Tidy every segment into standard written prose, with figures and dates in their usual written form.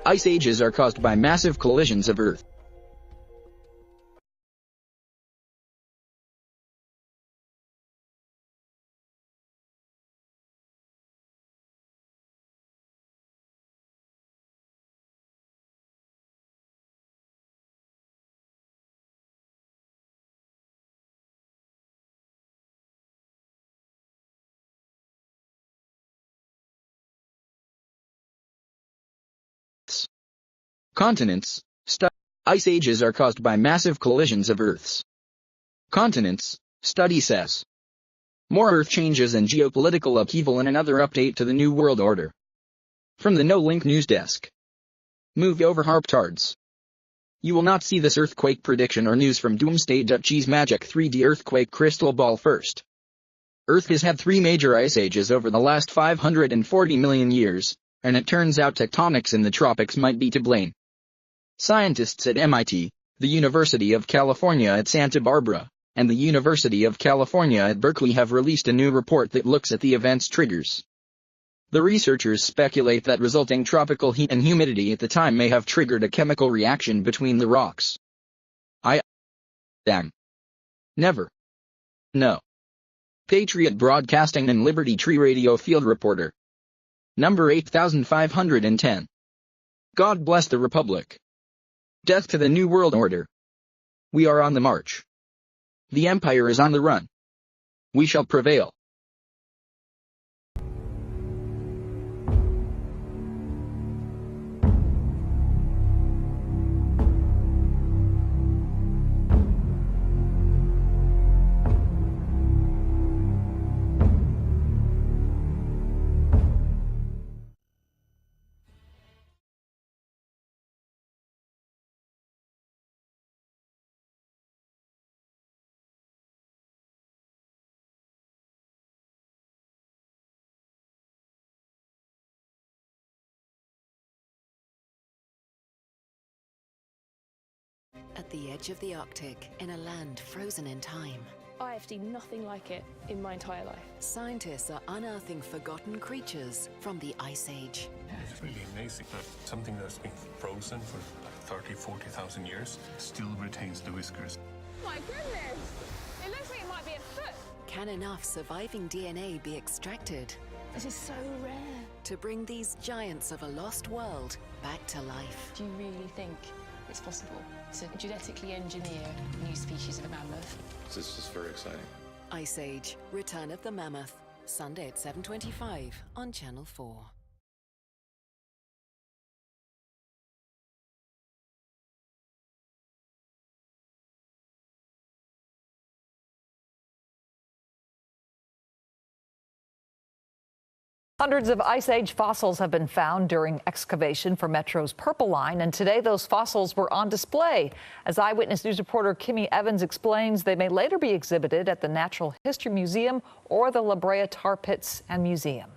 Ice ages are caused by massive collisions of Earth. Continents. Ice ages are caused by massive collisions of Earth's continents, study says. More Earth changes and geopolitical upheaval in another update to the New World Order. From the No Link News Desk. Move over haarptards. You will not see this earthquake prediction or news from Doomsday Dutchie's magic 3D earthquake crystal ball first. Earth has had 3 major ice ages over the last 540 million years, and it turns out tectonics in the tropics might be to blame. Scientists at MIT, the University of California at Santa Barbara, and the University of California at Berkeley have released a new report that looks at the event's triggers. The researchers speculate that resulting tropical heat and humidity at the time may have triggered a chemical reaction between the rocks. Never. No. Patriot Broadcasting and Liberty Tree Radio Field Reporter. Number 8510. God bless the Republic. Death to the New World Order. We are on the march. The Empire is on the run. We shall prevail. At the edge of the Arctic, in a land frozen in time, I have seen nothing like it in my entire life. scientists are unearthing forgotten creatures from the Ice Age. It's really amazing that something that's been frozen for like 30, 40,000 years still retains the whiskers. My goodness! It looks like it might be a foot. Can enough surviving DNA be extracted This is so rare. to bring these giants of a lost world back to life? Do you really think it's possible to genetically engineer new species of mammoth? This is very exciting. Ice Age: Return of the Mammoth, Sunday at 7:25 on Channel 4. Hundreds of Ice Age fossils have been found during excavation for Metro's Purple Line, and today those fossils were on display. As Eyewitness News reporter Kimmy Evans explains, they may later be exhibited at the Natural History Museum or the La Brea Tar Pits and Museum.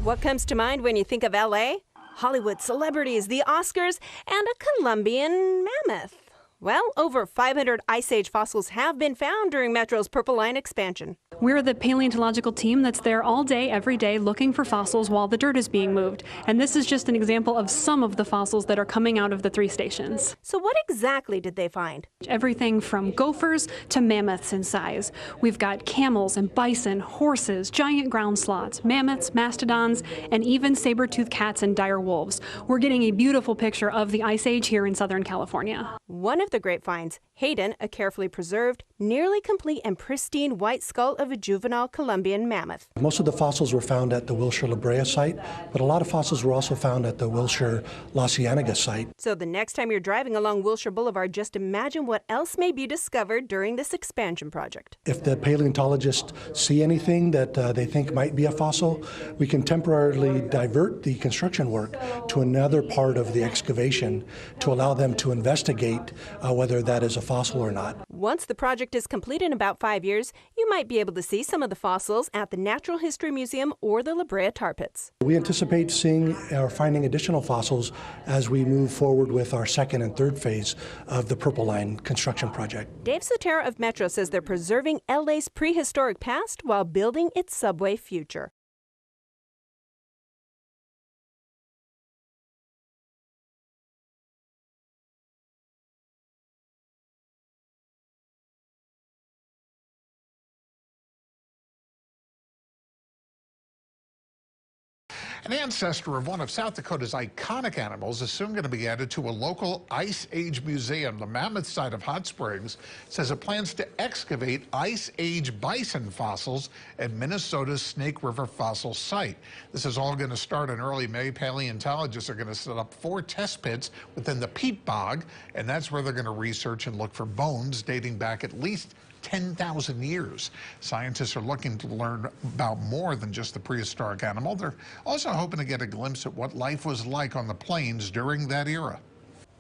What comes to mind when you think of L.A.? Hollywood celebrities, the Oscars, and a Columbian mammoth. Well, over 500 Ice Age fossils have been found during Metro's Purple Line expansion. We're the paleontological team that's there all day, every day, looking for fossils while the dirt is being moved. And this is just an example of some of the fossils that are coming out of the 3 stations. So what exactly did they find? Everything from gophers to mammoths in size. We've got camels and bison, horses, giant ground sloths, mammoths, mastodons, and even saber-toothed cats and dire wolves. We're getting a beautiful picture of the Ice Age here in Southern California. One of the great finds, Hayden, a carefully preserved, nearly complete and pristine white skull of a juvenile Columbian mammoth. Most of the fossils were found at the Wilshire La Brea site, but a lot of fossils were also found at the Wilshire La Cienega site. So the next time you're driving along Wilshire Boulevard, just imagine what else may be discovered during this expansion project. If the paleontologists see anything that they think might be a fossil, we can temporarily divert the construction work to another part of the excavation to allow them to investigate whether that is a fossil or not. Once the project is complete in about 5 years, you might be able to see some of the fossils at the Natural History Museum or the La Brea Tar Pits. We anticipate seeing or finding additional fossils as we move forward with our second and third phase of the Purple Line construction project. Dave Sotero of Metro says they're preserving LA's prehistoric past while building its subway future. An ancestor of one of South Dakota's iconic animals is soon going to be added to a local Ice Age museum. The Mammoth site of Hot Springs says it plans to excavate Ice Age bison fossils at Minnesota's Snake River Fossil Site. This is all going to start in early May. Paleontologists are going to set up 4 test pits within the peat bog, and that's where they're going to research and look for bones dating back at least 10,000 years. Scientists are looking to learn about more than just the prehistoric animal. They're also hoping to get a glimpse at what life was like on the plains during that era.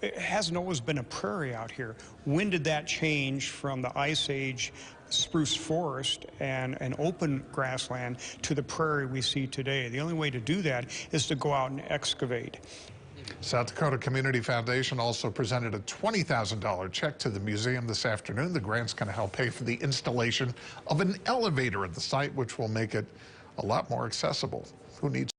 It hasn't always been a prairie out here. When did that change from the Ice Age spruce forest and an open grassland to the prairie we see today? The only way to do that is to go out and excavate. South Dakota Community Foundation also presented a $20,000 check to the museum this afternoon. The grant's going to help pay for the installation of an elevator at the site, which will make it a lot more accessible. Who needs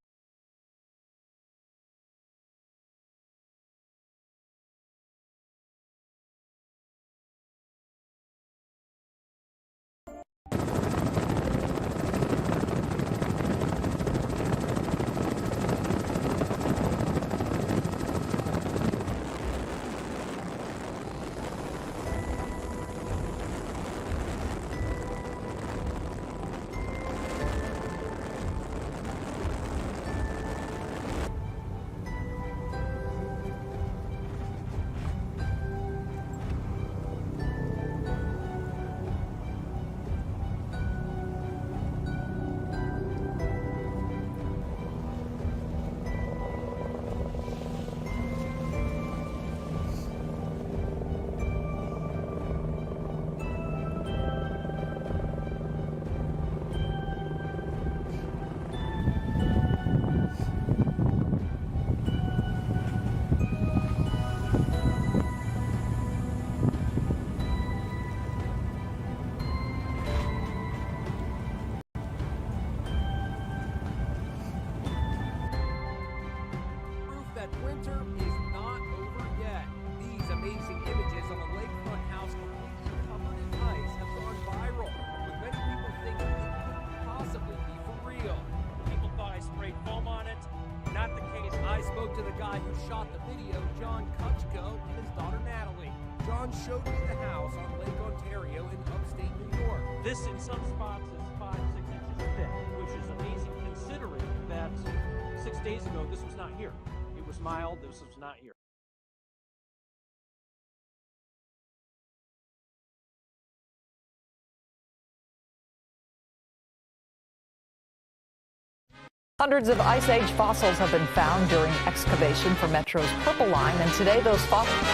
winter is not over yet. These amazing images of a lakefront house completely covered in ice have gone viral, with many people thinking it couldn't possibly be for real. People thought I sprayed foam on it. Not the case. I spoke to the guy who shot the video, John Kutchko, and his daughter Natalie. John showed me the house on Lake Ontario in upstate New York. This, in some spots, is 5-6 inches thick, which is amazing considering that 6 days ago this was not here. It was mild, this was not here. Hundreds of Ice Age fossils have been found during excavation for Metro's Purple Line, and today those fossils